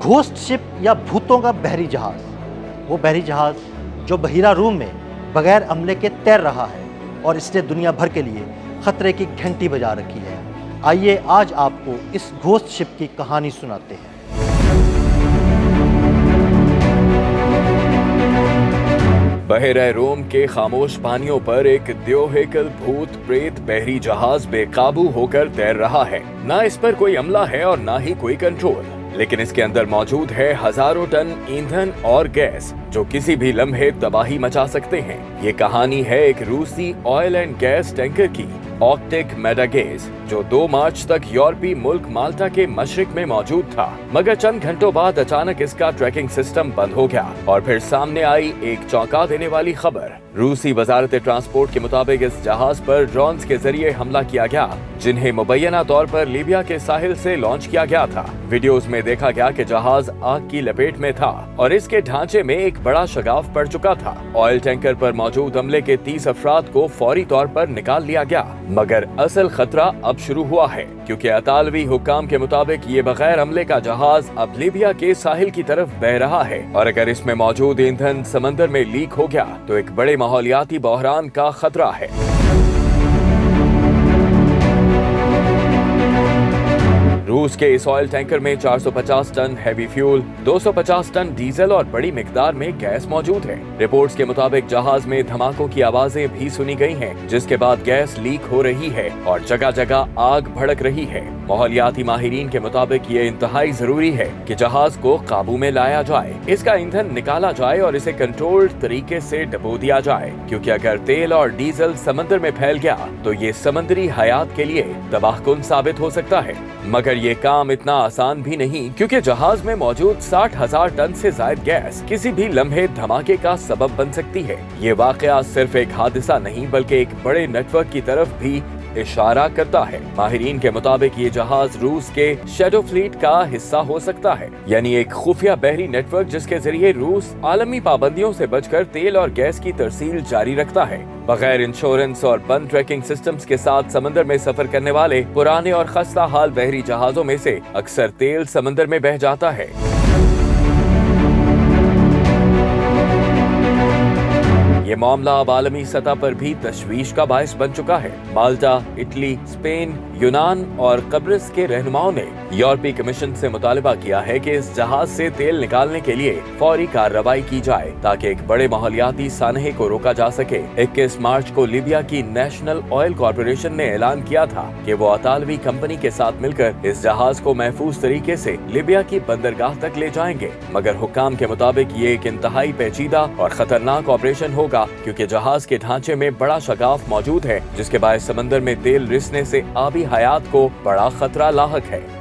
Ghost ship या भूतों का बहरी जहाज, वो बहरी जहाज जो बहीरा रूम में बगैर अमले के तैर रहा है और इसने दुनिया भर के लिए खतरे की घंटी बजा रखी है। आइए आज आपको इस घोस्ट शिप की कहानी सुनाते हैं। बहरे रोम के खामोश पानियों पर एक द्योहेकल भूत प्रेत बहरी जहाज बेकाबू होकर तैर रहा है। ना इस पर कोई अमला है और ना ही कोई कंट्रोल, लेकिन इसके अंदर मौजूद है हजारों टन ईंधन और गैस जो किसी भी लम्हे तबाही मचा सकते हैं। ये कहानी है एक रूसी ऑयल एंड गैस टैंकर की, ऑक्टिक मेडागेज, जो 2 मार्च तक यूरोपीय मुल्क माल्टा के मशरिक में मौजूद था, मगर चंद घंटों बाद अचानक इसका ट्रैकिंग सिस्टम बंद हो गया और फिर सामने आई एक चौंका देने वाली खबर। रूसी वजारत ट्रांसपोर्ट के मुताबिक इस जहाज पर ड्रोन्स के जरिए हमला किया गया, जिन्हें मुबैना तौर पर लीबिया के साहिल से लॉन्च किया गया था। वीडियोस में देखा गया कि जहाज आग की लपेट में था और इसके ढांचे में एक बड़ा शगाफ पड़ चुका था। ऑयल टैंकर पर मौजूद अमले के 30 अफराद को फौरी तौर पर निकाल लिया गया, मगर असल खतरा अब शुरू हुआ है, क्योंकि अतालवी हुक्काम के मुताबिक ये बगैर अमले का जहाज अब लीबिया के साहिल की तरफ बह रहा है और अगर इसमें मौजूद ईंधन समंदर में लीक हो गया तो एक बड़े माहौलियाती बहरान का खतरा है। रूस के इस ऑयल टैंकर में 450 ton heavy fuel, 250 ton diesel और बड़ी मिकदार में गैस मौजूद है। रिपोर्ट्स के मुताबिक जहाज में धमाकों की आवाजें भी सुनी गई हैं, जिसके बाद गैस लीक हो रही है और जगह जगह आग भड़क रही है। माहौलियाती माहिरीन के मुताबिक ये इंतहाई जरूरी है कि जहाज को काबू में लाया जाए, इसका ईंधन निकाला जाए और इसे कंट्रोल्ड तरीके से डबो दिया जाए, क्योंकि अगर तेल और डीजल समंदर में फैल गया तो ये समंदरी हयात के लिए तबाहकुन साबित हो सकता है। मगर ये काम इतना आसान भी नहीं, क्योंकि जहाज में मौजूद 60,000 टन से ज्यादा गैस किसी भी लम्हे धमाके का सबब बन सकती है। ये वाकया सिर्फ एक हादसा नहीं बल्कि एक बड़े नेटवर्क की तरफ भी इशारा करता है। माहिरीन के मुताबिक ये जहाज रूस के शैडो फ्लीट का हिस्सा हो सकता है, यानी एक खुफिया बहरी नेटवर्क जिसके जरिए रूस आलमी पाबंदियों से बचकर तेल और गैस की तरसील जारी रखता है। बगैर इंश्योरेंस और बंद ट्रैकिंग सिस्टम्स के साथ समंदर में सफर करने वाले पुराने और खस्ता हाल बहरी जहाजों में से अक्सर तेल समंदर में बह जाता है। ये मामला अब आलमी सतह पर भी तशवीश का बायस बन चुका है। माल्टा, इटली, स्पेन, यूनान और कब्रिस के रहनुमाओं ने यूरोपीय कमीशन से मुतालबा किया है कि इस जहाज से तेल निकालने के लिए फौरी कार्रवाई की जाए ताकि एक बड़े माहौलियाती सानहे को रोका जा सके। 21 मार्च को लीबिया की नेशनल ऑयल कॉर्पोरेशन ने ऐलान किया था कि वो अतालवी कंपनी के साथ मिलकर इस जहाज को महफूज तरीके से लीबिया की बंदरगाह तक ले जाएंगे, मगर हुक्काम के मुताबिक ये एक इंतहाई पेचीदा और खतरनाक ऑपरेशन होगा, क्योंकि जहाज के ढांचे में बड़ा शगाफ मौजूद है, जिसके बायस समंदर में तेल रिसने से आबी हयात को बड़ा खतरा लाहक है।